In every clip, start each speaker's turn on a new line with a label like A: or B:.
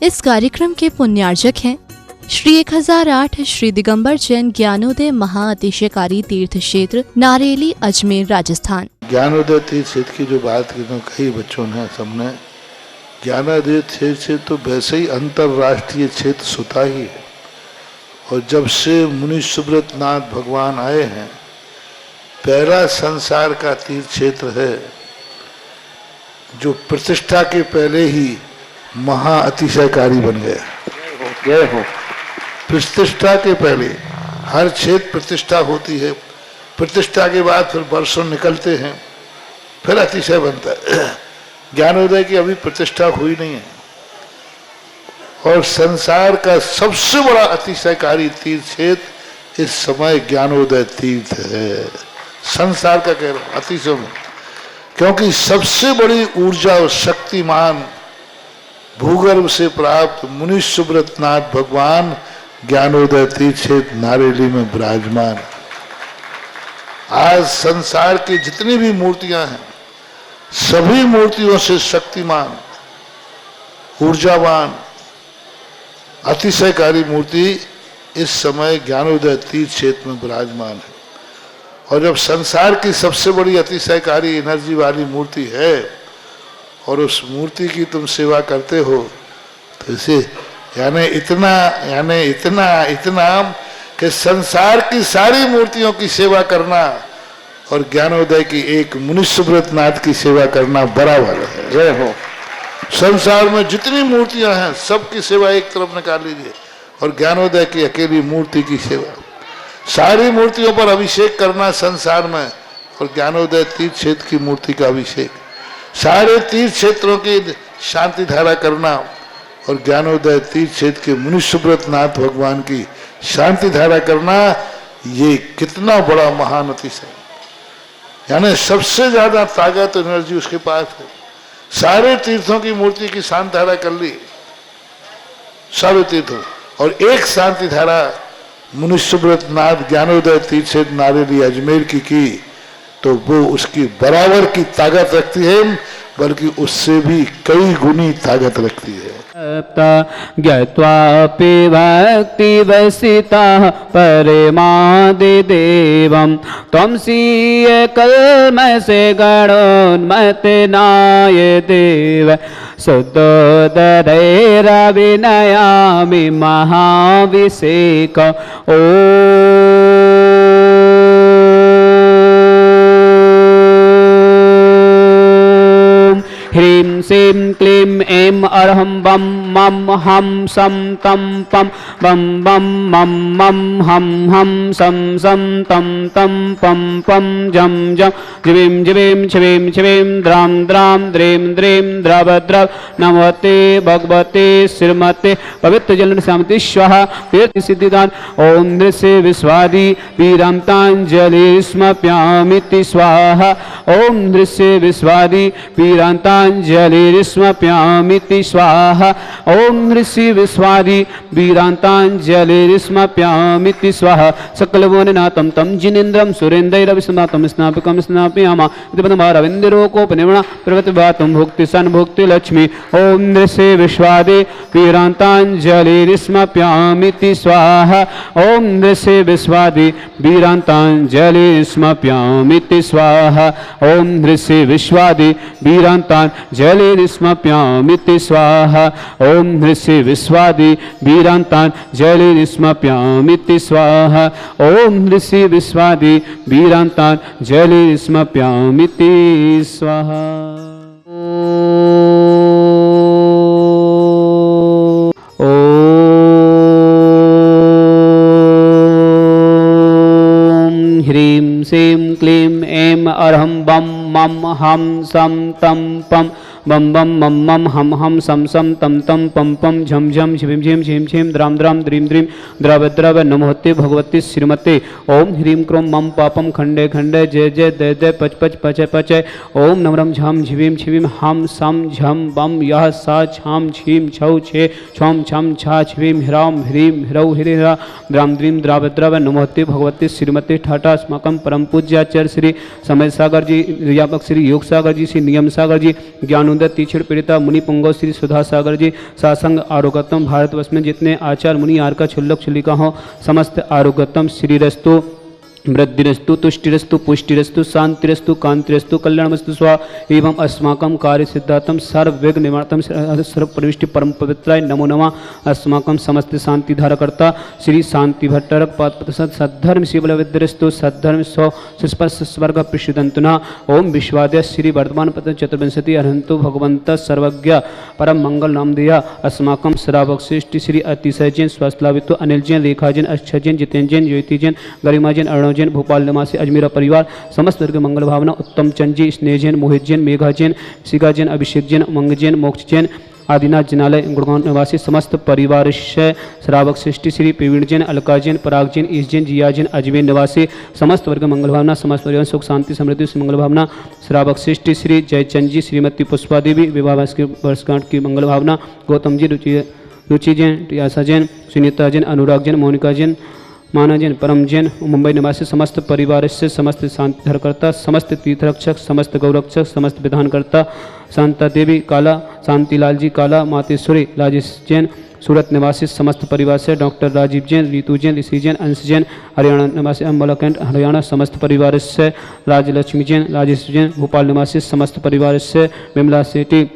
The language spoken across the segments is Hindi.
A: इस कार्यक्रम के पुण्यार्जक हैं श्री 1008 श्री दिगंबर जैन ज्ञानोदय महाअतिशयकारी तीर्थ क्षेत्र नारेली अजमेर राजस्थान।
B: ज्ञानोदय तीर्थ क्षेत्र की जो बात की तो कई बच्चों ने सबने ज्ञानोदय तीर्थ क्षेत्र तो वैसे ही अंतर्राष्ट्रीय क्षेत्र सुता ही है। और जब से मुनि सुब्रत नाथ भगवान आए हैं, पहला संसार का तीर्थ क्षेत्र है जो प्रतिष्ठा के पहले ही महा अतिशयकारी बन गया। प्रतिष्ठा के पहले हर क्षेत्र प्रतिष्ठा होती है, प्रतिष्ठा के बाद फिर वर्षों निकलते हैं, फिर अतिशय बनता है। ज्ञानोदय की अभी प्रतिष्ठा हुई नहीं है और संसार का सबसे बड़ा अतिशयकारी तीर्थ क्षेत्र इस समय ज्ञानोदय तीर्थ है। संसार का कह रहा हूं अतिशय में, क्योंकि सबसे बड़ी ऊर्जा और शक्तिमान भूगर्भ से प्राप्त मुनि सुब्रत नाथ भगवान ज्ञानोदय तीर्थ क्षेत्र नारेली में विराजमान। आज संसार की जितनी भी मूर्तियां हैं, सभी मूर्तियों से शक्तिमान, ऊर्जावान, अतिशयकारी मूर्ति इस समय ज्ञानोदय तीर्थ क्षेत्र में विराजमान है। और जब संसार की सबसे बड़ी अतिशयकारी एनर्जी वाली मूर्ति है और उस मूर्ति की तुम सेवा करते हो, तो इसे यानी इतना कि संसार की सारी मूर्तियों की सेवा करना और ज्ञानोदय की एक मुनि सुब्रत नाथ की सेवा करना बराबर है। जय हो। संसार में जितनी मूर्तियां हैं सबकी सेवा एक तरफ निकाल लीजिए और ज्ञानोदय की अकेली मूर्ति की सेवा। सारी मूर्तियों पर अभिषेक करना संसार में और ज्ञानोदय तीर्थ क्षेत्र की मूर्ति का अभिषेक, सारे तीर्थ क्षेत्रों की शांति धारा करना और ज्ञानोदय तीर्थ क्षेत्र के मुनि सुब्रत नाथ भगवान की शांति धारा करना, ये कितना बड़ा महान अतिशय। यानी सबसे ज्यादा ताकत एनर्जी उसके पास है। सारे तीर्थों की मूर्ति की शांति धारा कर ली, सारे तीर्थों, और एक शांति धारा मुनि सुब्रत नाथ ज्ञानोदय तीर्थ क्षेत्र नारेली अजमेर की तो वो उसकी बराबर की ताकत रखती है, बल्कि उससे भी कई गुनी ताकत रखती है।
C: ज्ञात्वापि भक्ति वसिता परमादिदेवं त्वं सीय कल्मषे गणोन्मत्तनाय देव सुतोदरैरविनयामि महाभिषेक। ओ ह्रीं श्रीं क्लीं ऐं अरहं बम मम हम सम तम पम बम बम मम मम हम सम सम तम तम पम पम जम जम जिवीं जिवीं छिवीं छिवीं द्रां द्रां द्रीं द्रीं द्रव द्रव नमोते भगवते श्रीमते पवित्र जल श्यामति स्वाहा तीर्थ सिद्धिदान। ओम नृस्य विश्वादि वीरांतांजलि स्मप्यामिति स्वाहा। ओम नृस्य विश्वादि वीरांतांजलि स्मप्यामिति स्वाहा। ओम नृस्य विश्वादि वीरांतांजलि स्मप्यामिति स्वाहा। सकलभुवननाथं तं जिनेन्द्रं सुरेन्द्रैरविस्नातं स्नापकं स्नापयामा रविन्द्रोकोपनिर्मणा प्रवृत्तिवातं भुक्ति सन भुक्ति लक्ष्मी। ओम नृस्य विश्वादि वीरांतांजलि स्मप्यामिति स्वाहा। ओम नृस्य विश्वादि वीरांतांजलि स्मप्यामिति स्वाहा। ओम नृस्य विश्वादि वीरांतांजलि स्मप्यामिति स्वाहा। ओम नृस्य विश्वादि वीरांतांजलि स्मप्यामिति स्वाहा। ओम नृस्य विश्वादि वीरांतांजलि स्मप्यामिति स्वाहा। ओम ह्रीं श्रीं क्लीं ऐं अरहं बम मम हम सम तम पम बम बम मम मम हम सम सम तम तम पम पम झम झम झिम झिम झिम झिम द्राम द्राम द्रीम द्रीम द्रव द्रव नमोते भगवती श्रीमते। ओम ह्रीं क्रोम मम पापम खंडे खंडे जय जय दय दय पच पच पचय पचय। ओम नमरम झम झिवीम छिवीम हम सम झम बम यह सा छाम झीम छौ छे छम छम छा छिवीम ह्राम ह्रीम ह्रौ हिरा द्राम द्रीम द्रव द्रव नमोते भगवती श्रीमते। ठाटा अस्माकं परम पूज्याचार्य श्री समय सागर जी, व्यापक श्री योग सागर जी, श्री नियम सागर जी, ज्ञान ज्ञानोदय तीक्षण पीड़िता मुनि पुंगव श्री सुधा सागर जी सासंग आरोग्यतम भारतवर्ष में जितने आचार्य मुनि आर्का छुल्लक छुल्लिका हो समस्त आरोग्यतम श्रीरस्तु वृद्धिरस्तु तुष्टिरस्तु पुष्टिरस्तु शांतिरस्तु कांतिरस्तु कल्याणमस्तु स्वा एवं अस्माकं कार्य सिद्धार्थम सर्व विघ्न निवारणम सर्व प्रविष्टि परम पवित्राय नमो नमः। अस्माकं समस्त शांति धारकर्ता श्री शांति भट्टरक पादपतसद सद्धर्म शिवल विद्यरस्तु सद्धर्म सौ स्वर्ग प्रसिद्धंतुना ओम विश्वाद्य श्री वर्तमान पद चतुर्विंशति अरहंतु भगवंत सर्वज्ञ परम मंगल नामधेया अस्माकं श्रावक श्रेष्ठ श्री अतिशय जैन स्वास्थ्यलाभित्व अनिल जैन रेखा जैन अक्षय जैन जितेंद्र जैन ज्योति जैन गरिमा जैन अरुण जैन भोपाल निवासी अजमेरा परिवार समस्त वर्ग मंगल भावना उत्तम चंद जी स्नेह जैन मोहित जैन मेघा जैन शिखा जैन अभिषेक जैन उमंग जैन मोक्ष जैन आदिनाथ जिनालय गुड़गांव निवासी समस्त परिवार श्रावक सृष्टि श्री प्रवीण जैन अलका जैन पराग जैन ईश जैन जिया जैन अजमेर निवासी समस्त वर्ग मंगल भावना समस्त परिवार सुख शांति समृद्धि मंगल भावना श्रावक सृष्टि श्री जयचंद जी श्रीमती पुष्पा देवी विवाह वर्षगांठ की मंगल भावना गौतम जी रुचि जैन टियासा जैन सुनीता जैन अनुराग जैन मोनिका जैन माना जैन परम जैन मुंबई निवासी समस्त परिवार से समस्त शांति धरकर्ता समस्त तीर्थरक्षक समस्त गौरक्षक समस्त विधानकर्ता शांता देवी काला शांतिलाल जी काला मातेश्वरी राजेश जैन सूरत निवासी समस्त परिवार से डॉक्टर राजीव जैन रीतू जैन ऋषि जैन अंश जैन हरियाणा निवासी अम्बाला कैंट हरियाणा समस्त परिवार से राजलक्ष्मी जैन राजेश जैन भोपाल निवासी समस्त परिवार से विमला सेठी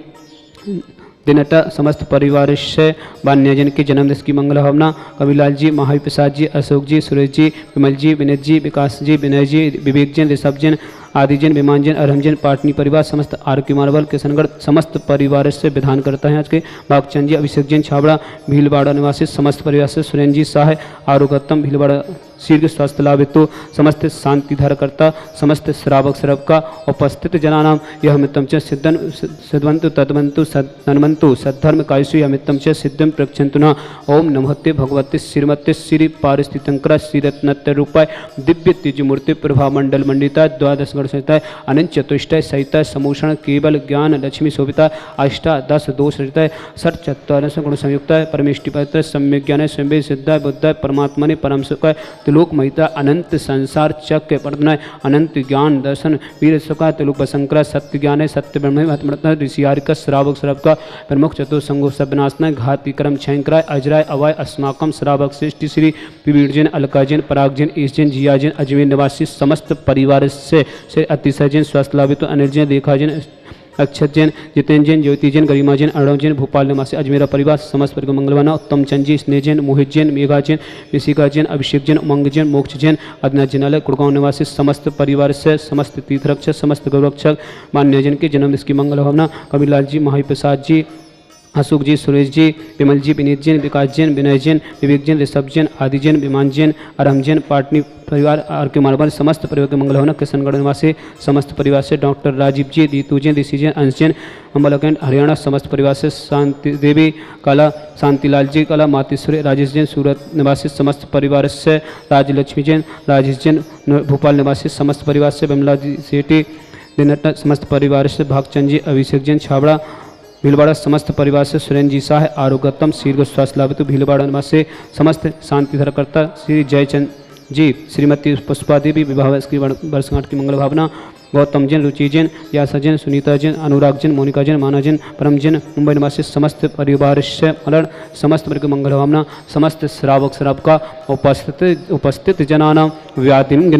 C: दिनटा समस्त परिवार से बान्यजन के जन्मदिवस की मंगल भावना कविलाल जी महावी प्रसाद जी अशोक जी सुरेश जी विमल जी विनीत जी विकास जी विनय जी विवेक जैन ऋषभ जैन आदि जैन विमान जैन अरहम जैन पाटनी परिवार समस्त आर के मार्बल किशनगढ़ समस्त परिवार से विधान करता है आज के भागचंद जी अभिषेक जैन छाबड़ा भीलवाड़ा निवासी समस्त परिवार से सुरेंद्र जी शाह आरोग्यतम भीलवाड़ा शीर्घ स्वास्थ्य लाभ हेतु समस्त शांति धारकर्ता समस्त श्रावक श्रव का उपस्थित जनानाम यह मितम च सिद्धवंतु तद्वंतु सन्मंतु सद्धर्म कायसु यह मितम च सिद्धम प्रक्षंतु न ओम नमस्ते भगवते श्रीमते श्री पारिस्थितंकर श्री रत्नत्य रूपाय दिव्य तेज मूर्ति प्रभा मंडल मंडिता द्वादश गण सहिता अनंत चतुष्टय सहिता समूषण केवल ज्ञान लक्ष्मी शोभिता अष्टादश दोष रहिता षट चत्वारश गुण संयुक्त परमेष्टि पवित्र सम्यक ज्ञान स्वयं सिद्धाय बुद्धाय परमात्मा ने परम सुखाय त्रिलोक महिता अनंत संसार चक्र पटनाय अनंत ज्ञान दर्शन वीर सुखा त्रिलोक शंकर सत्य ज्ञान सत्य ब्रह्म ऋषियारिका श्रावक श्रव का प्रमुख चतुर्संगो सबनाशनाय घाती कर्म छयंकराय अजराय अवाय अस्माकम श्रावक श्रेष्ठी श्री विवीर जैन अलका जैन पराग जैन ईश जैन जिया जैन अजमेर निवासी समस्त परिवार से अतिशय जैन स्वास्थ्य लाभित अनिल जैन रेखा जैन अक्षत जैन जितेंद्र जैन ज्योति जैन गरिमा जैन अरुण जैन भोपाल निवासी अजमेरा परिवार समस्त वर्ग मंगलवाना उत्तम चंद जी स्नेह जैन मोहित जैन मेघा जैन ऋषिका जैन अभिषेक जैन उमंग जैन मोक्ष जैन आदिनाथ जिनालय गुड़गांव निवासी समस्त परिवार से समस्त तीर्थरक्षक समस्त गौरक्षक मान्य जैन के जन्मदिवस की मंगल भावना कविलाल जी महावी प्रसाद जी अशोक जी सुरेश जी विमल जी विनीत जैन विकास जैन विनय जैन विवेक जैन ऋषभ जैन आदि जैन विमान जैन अरहम जैन पाटनी परिवार आर के मार्बल समस्त परिवार के मंगल होना किशनगढ़ निवासी समस्त परिवार से डॉक्टर राजीव जी रीतू जैन ऋषि जैन अंश जैन अम्बाला कैंट हरियाणा समस्त परिवार से शांति देवी काला शांतिलाल जी काला मातेश्वरी राजेश जैन सूरत निवासी समस्त परिवार से राजलक्ष्मी जैन राजेश जैन भोपाल निवासी समस्त परिवार से विमला जी सेठी दिनटा समस्त परिवार से भागचंद जी अभिषेक जैन छाबड़ा भीलवाड़ा समस्त परिवार से सुरेंद्र जी शाह आरोग्यतम शीर्घ स्वास्थ्य लाभ भीलवाड़ा निवासी समस्त शांति धरकर्ता श्री जयचंद जी श्रीमती पुष्पा देवी विवाह वर्षगांठ की मंगल भावना गौतम जैन रुचि जैन यासा जैन सुनीता जैन अनुराग जैन मोनिका जैन माना जैन परम जैन मुंबई निवासी समस्त परिवार से मरण समस्त वर्ग मंगल भावना समस्त श्रावक श्राव का उपस्थित जनानाम व्याधिम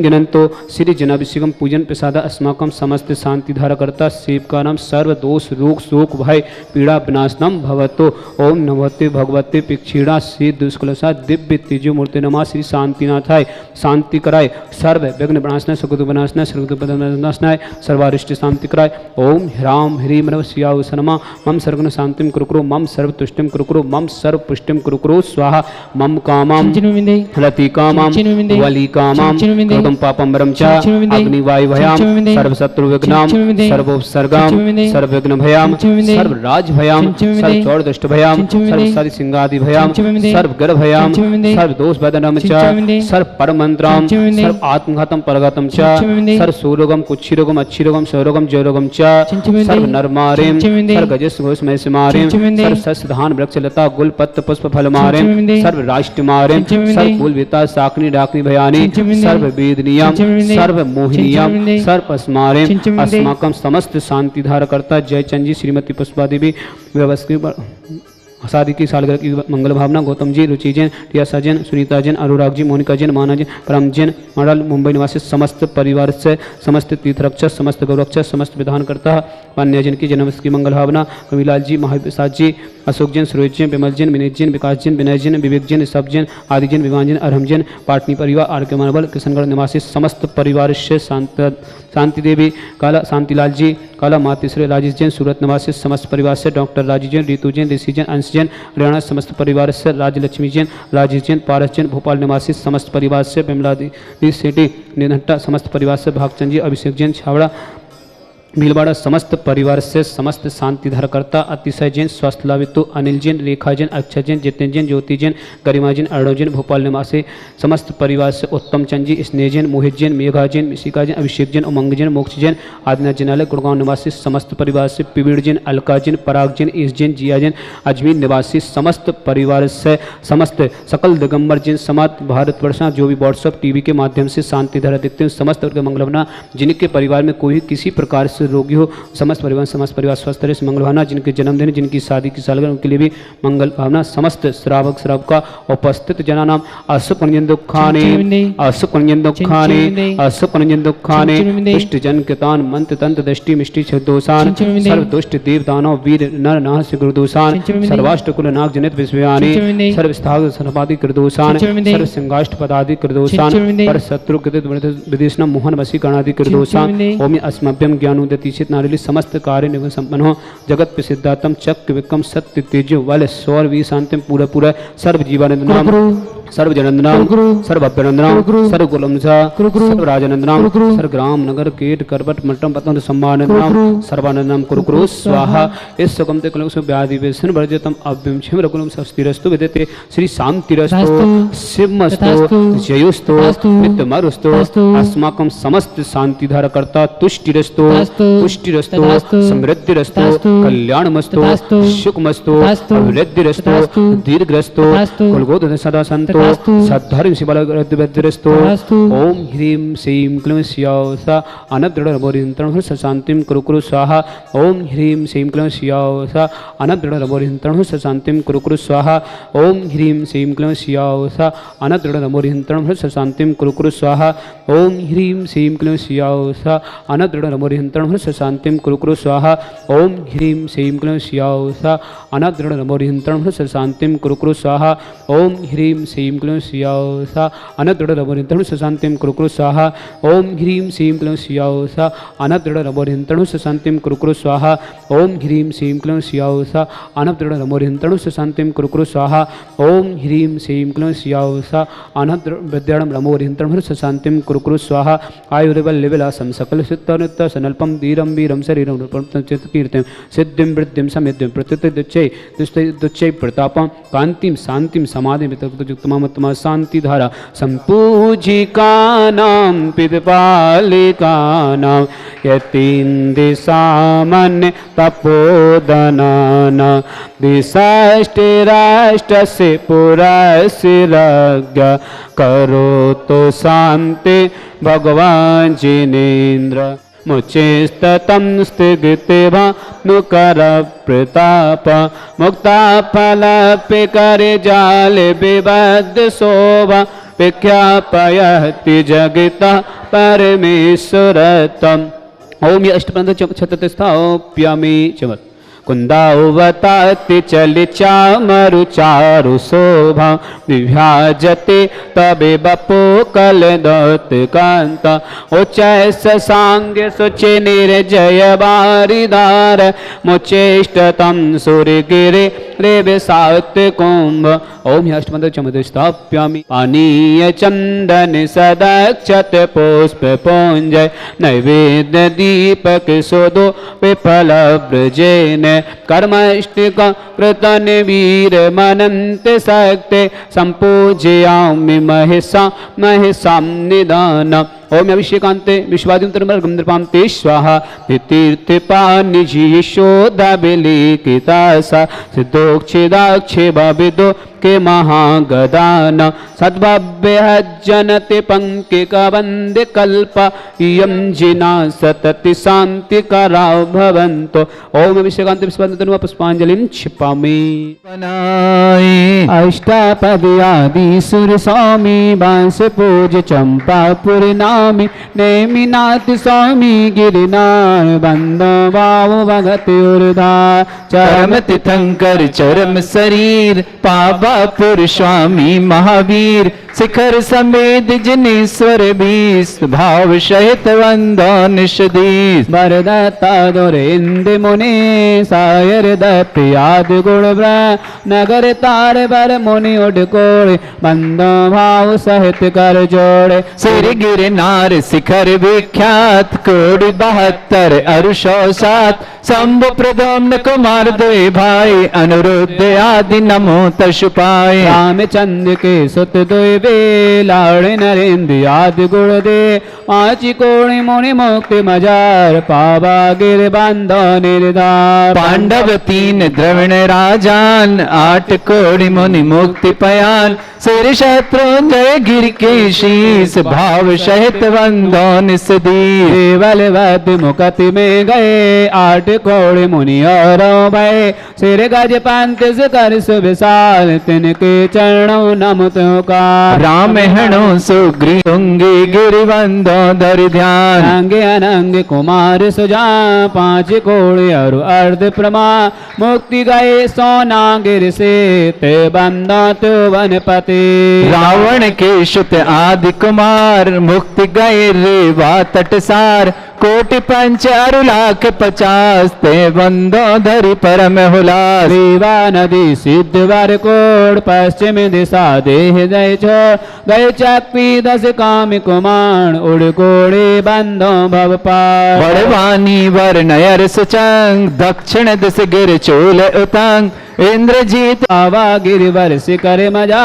C: गिनंतो श्री जनाभिषेकम पूजन प्रसाद अस्माकम समस्त शांति धारकर्ता सेवका नाम सर्व दोष रोग शोक भय पीड़ा विनाशनम भवतो ओम नमस्ते भगवते पिक्षीणा श्री दुष्कलसा दिव्य तेजो मूर्ति नमा श्री शांतिनाथाय शांति कराय सर्व विघ्न विनाशनाय सुखदुख विनाशनाय सर्वदुख विनाशनाय सर्वारिष्ट शांति कराय ओम ह्राम ह्रीम नमः शिवाय सनमा मम सर्वगुण शांतिम कुरुकुरु मम सर्व तुष्टिम कुरुकुरु मम सर्व पुष्टिम कुरुकुरु स्वाहा मम कामम रति कामम वली कामम कृतं पापम वरम च अग्नि वायु भयाम सर्व शत्रु विघ्नाम सर्व उपसर्गाम सर्व विघ्न भयाम सर्व राज भयाम सर्व चौड़ दुष्ट भयाम सर्व सरि सिंगादि भयाम सर्व गर्भ भयाम सर्व दोष बदनम च सर्व परम मंत्राम सर्व आत्मघातम परघातम च
A: चिंचमिंदे
C: सर्व सूरोगम कुक्षिरोगम अच्छिरोगम सौरोगम जयरोगम च
A: चिंचमिंदे
C: सर्व नरमारिम
A: चिंचमिंदे
C: सर्व गजस घोष में मारिम
A: चिंचमिंदे
C: सर्व सस्य धान वृक्ष लता गुल पत्र पुष्प फल मारिम
A: चिंचमिंदे
C: सर्व राष्ट्र मारिम
A: चिंचमिंदे
C: सर्व कुल विता साकनी डाकनी भयानी
A: चिंचमिंदे
C: सर्व वेद नियम
A: चिंचमिंदे
C: सर्व मोहिनियम
A: चिंचमिंदे
C: सर्व अस्मारिम
A: चिंचमिंदे
C: अस्माकम समस्त शांति धार करता जयचंद जी श्रीमती पुष्पा देवी व्यवस्थित शादी की सालगिरह की मंगल भावना गौतम जी रुचि जैन टियासा जैन सुनीता जैन अनुराग जी मोनिका जैन माना जैन परम जैन मंडल मुंबई निवासी समस्त परिवार से समस्त तीर्थरक्षक समस्त गौरक्षक समस्त विधानकर्ता पान्या जैन की जन्मदिवस की मंगल भावना कविलाल जी महाप्रसाद जी अशोक जैन सुरेश जैन विमल जैन विनीत जैन विकास जैन विनय जैन विवेक जैन सब जैन आदि जैन विवान जैन अरहम जैन पाटनी परिवार आर के मानवल किशनगढ़ निवासी समस्त परिवार से शांति देवी काला शांतिलाल जी काला मातेश्वरी राजेश जैन सूरत निवासी समस्त परिवार से डॉक्टर राजीव जैन ऋतु जैन ऋषि जैन अंश जैन हरियाणा समस्त परिवार से राजलक्ष्मी जैन राजेश जैन पारस जैन भोपाल निवासी समस्त परिवार से बिमला दी सेठी निधट्टा समस्त परिवार से भागचंद जी अभिषेक जैन छावड़ा भीलवाड़ा समस्त परिवार से समस्त शांति धरकर्ता अतिशय जैन स्वस्थ लावितु अनिल जैन रेखा जैन अक्षय जैन जितेंद्र जैन ज्योति जैन गरिमा जैन अर्णव जैन भोपाल निवासी समस्त परिवार से उत्तम चंद जी स्नेह जैन मोहित जैन मेघा जैन मिशिका जैन अभिषेक जैन उमंग जैन मोक्ष जैन आदिनाथ जैनालय गुड़गांव निवासी समस्त परिवार से पिबीड़ जैन अलका जैन पराग जैन ईश जैन जिया जैन अजमेर निवासी समस्त परिवार से समस्त सकल दिगंबर जैन समाज भारतवर्ष जो भी व्हाट्सअप टीवी के माध्यम से शांति धारा देखते हैं समस्त वर्ग मंगलवना जिनके परिवार में कोई किसी प्रकार से रोगी हो समस्त परिवार स्वस्थ रहे मंगल भावना जिनके जन्मदिन जिनकी शादी की सालगिरह उनके लिए भी मंगल भावना समस्त श्रावक श्रावका उपस्थित जना नाम असुपनिजन दुखाने असुपनिजन दुखाने असुपनिजन दुखाने दुष्ट जन कृतान मंत्र तंत्र दृष्टि मिष्टि छदोषान सर्व दुष्ट देव दानव वीर नर नाह से गुरुदोषान सर्वाष्ट कुल नाग जनित विश्वयानी सर्व स्थाग सर्वादि कृदोषान सर्व सिंहाष्ट पदादि कृदोषान पर शत्रु कृत विदेशना मोहन वसी गणादि कृदोषान ओम अस्मभ्यम ज्ञानोदति नारिली समस्त कार्य निगम संपन्न हो जगत प्रसिद्धातम चक्र विक्रम सत्य तेजो वाले सौर वी शांतिम पूरा पूरा सर्व जीवानंद नाम सर्व जनंद नाम सर्व अभ्यनंद नाम सर्व कुलमसा सर्व राजनंद नाम सर्व ग्राम नगर कीट करवट मटम पतन सम्मानंद नाम सर्वानंद नाम कुरु कुरु स्वाहा इस सुगमते कुलम से व्याधि व्यसन वर्जितम अव्यम छिम रकुलम स्वस्तिरस्तु विदते श्री शांतिरस्तु शिवमस्तु जयोस्तु नित्यमरुस्तु अस्माकं समस्त शांति धारकर्ता तुष्टिरस्तु पुष्टिरस्तु समृद्धिरस्तु कल्याणमस्तु सुखमस्तु अभिवृद्धिरस्तु दीर्घरस्तु कुलगोद सदा संतो सद्धर्म शिवलग्रस्तु ओम ह्रीं श्रीं क्लीं स्यासा अनद्रढमोरिंतरण शांतिं कुरु कुरु स्वाहा ओम ह्रीं श्रीं क्लीं स्यासा अनद्रढमोरिंतरण शांतिं कुरु कुरु स्वाहा ओम ह्रीं श्रीं क्लीं स्यासा अनद्रढमोरिंतरण शांतिं कुरु कुरु स्वाहा ओम ह्रीं श्रीं क्लीं स्यासा अनद्रढमोरिंतरण शांतिं कुरु कुरु स्वाहा ओम ह्रीं श्रीं क्लीं स्यासा अनद्रढमोरिंतरण शांतिं कुरु कुरु स्वाहा ओम ह्रीं श्रीं क्लीं स्यासा अनद्रढमोरिंतरण शांतिं कुरु कुरु स्वाहा ओम ह्रीं श्रीं क्लीं स्यासा अनद्रढमोरिंतरण शांतिं कुरु कुरु स्वाहा ओम ह्रीं श्रीं क्लीं स्यासा अनद्रढमोरिंतरण शांतिं कुरु कुरु स्वाहा ओम ह्रीं श्रीं क्लीं स्यासा अनद्रढमोरिंतरण शांतिं कुरु कुरु स्वाहा आयुर्बलविलासं सकल सिद्धनित्य सनल्पम धीरं वीरं शरीरं रूपं कीर्तिं सिद्धिं वृद्धिं समिद्धिं दुच्चै प्रतापं कांतिं शांतिं समाधिं वितक्तयुक्तमात्मा शांति धारा संपूजिकानां पितपालिकानां यतीन्द्रिसामान्य तपोधनानां दिशाष्टिराष्टस्य पुरस्सिरज्ञ करोतु शान्ति भगवान् जिनेन्द्र मुचेस्ततं स्थिगिते भानुकर प्रताप मुक्ताफलप्य करे जाले विबद्ध शोभा विख्यापयति जगता परमेश्वरतम् ओम ये अष्टपंथ छतते स्थाप्यामि चमत् कुन्दावताति चलिचामरु चारु शोभा विभाजते तबे बपो कलदत कांता उच्चैस सांग्य सुचि निर्जय बारिदार मुचेष्टतम सूर्यगिरे रेव सात्य कुंभ ओम ह्यष्टमंत्र चमते स्थाप्यामि पानीय चंदन सदक्षत पुष्प पुंजय नैवेद्य दीपक सोदो विफल ब्रजेन कर्मष्टिक कृतन वीर मनंत शक्ते संपूजयामि महिषां निदान ओम अभिषेकांते विश्वादितर्मर्गं नृपां ते स्वाहा तीर्थपानिजि यशोदा बिलिकितासा सिद्धोक्षेदाक्षे भाविदो के महागदान सद्भव्यजनते पंकिकवंदे कल्प इयं जिना सतति शांतिकरा भवन्तो ओम अभिषेकांते विश्वादितर्म पुष्पांजलिं क्षिपामि अष्टापदी आदि सुर स्वामी बांस पूज चंपापुर नामी नेमिनाथ स्वामी गिरिनार बंदो भाव भगत उर्धार
D: चरम तीर्थंकर चरम शरीर पावापुर स्वामी महावीर शिखर समेत जिनेश्वर बीस भाव सहित वंदो निषदीस
C: वरदत्ता दुरेन्द्र मुनि सायर दत्याद गुण नगर तार बर मुनि उडकोड़ बंदो भाव सहित कर जोड़े
D: सिर गिरनार शिखर विख्यात कोटि 72 अरुषो 7 शंभु प्रदम्न कुमार दुई भाई अनुरुद्ध आदि नमो तशुपाय
C: रामचंद्र के सुत दुई वे लाड़े नरेंद्र आदि गुण दे आची कोणि मुनि मुक्ति मजार पावा गिर बांधो निर्धार
D: पांडव 3 द्रविण राजान 8 कोटि मुनि मुक्ति पयान सिर शत्रुंजय गिर के शीस भाव सहित वंदो निषदी
C: केवल वध मुकति में गए 8 कोड़े मुनि और भय सिर गज पंत कर सुविशाल तिनके चरणों नम का
D: राम हेणु सुग्रीवंगी गिरिवंदो धर ध्यान
C: अंगे अनंग कुमार सुजा 5 कोड़े और अर्ध प्रमा मुक्ति गए सोना गिर से ते बंदो तु वनपति
D: रावण के सुत आदि कुमार मुक्ति गए रेवा तटसार कोटि 5 अरु लाख 50 ते बंदो धरि परम हुलास
C: रेवा नदी सिद्ध वर कोड़ पश्चिम दिशा देह जय छोड़ गए चक्पी 10 काम कुमार उड़ कोड़े बंदो भव पार
D: बड़वानी वर नयर सुचंग दक्षिण दिश गिर चूल उतंग इंद्रजीत
C: आवा गिरिवर शिखर मजा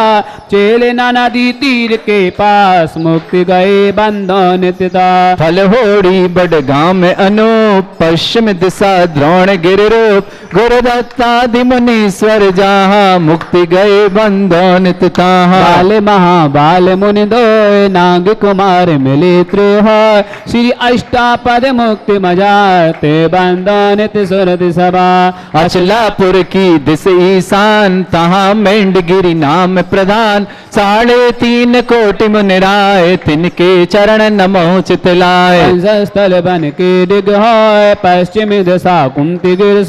C: चेले नाना दी तीर के पास मुक्ति गए बंदो नित्यता
D: फल होड़ी बड़ गांव में अनूप पश्चिम दिशा द्रोण गिर रूप गुरुदत्तादि मुनीश्वर जहाँ मुक्ति गए बंदो नित्यता
C: बाल महाबाल मुनि दो नाग कुमार मिले त्रिहार श्री अष्टापद मुक्ति मजा ते बंदो नित्य सुरत सभा
D: अचलापुर की दिश ईशान तहाँ मेंढगिरी नाम प्रधान 3.5 कोटि मुनि राय तिनके चरण नमो चितलाय
C: स्थल बन के डिग है पश्चिम दिशा कुंती गिर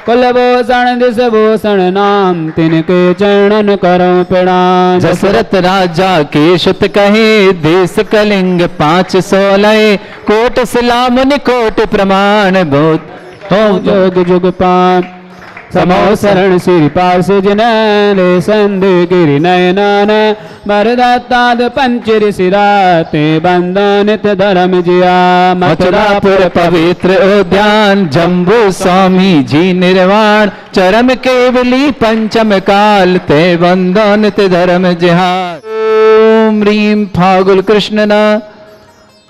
C: कुलभूषण दिश भूषण नाम तिनके चरणन करो प्रणाम
D: दशरथ राजा के सुत कहे देश कलिंग 516 कोट शिला मुनि कोट प्रमाण बहुत
C: हो जोग जुग पान समो शरण श्री पास जनले संध गिरि नयनान मरदत्ताद पंच ऋषिराते बंदनित धर्म जिया
D: मथुरापुर पवित्र उद्यान जम्बू स्वामी जी निर्वाण चरम केवली पंचम काल ते बंदनित धर्म जिहार ओम ह्रीं फागुल कृष्णना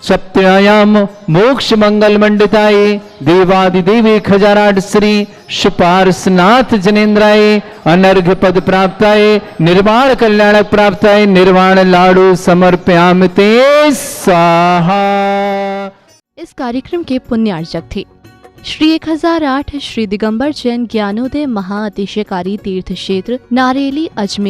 D: सप्तायाम मोक्ष मंगल मंडिताय देवादिदेवी खजाराट श्री सुपार्शनाथ जनेन्द्राय अनर्घ पद प्राप्ताय निर्वाण कल्याणक प्राप्ताय निर्वाण लाडू समर्पयामि ते स्वाहा।
A: इस कार्यक्रम के पुण्यार्चक थे श्री 1008 श्री दिगंबर जैन ज्ञानोदय महाअतिशयकारी तीर्थ क्षेत्र नारेली अजमेर।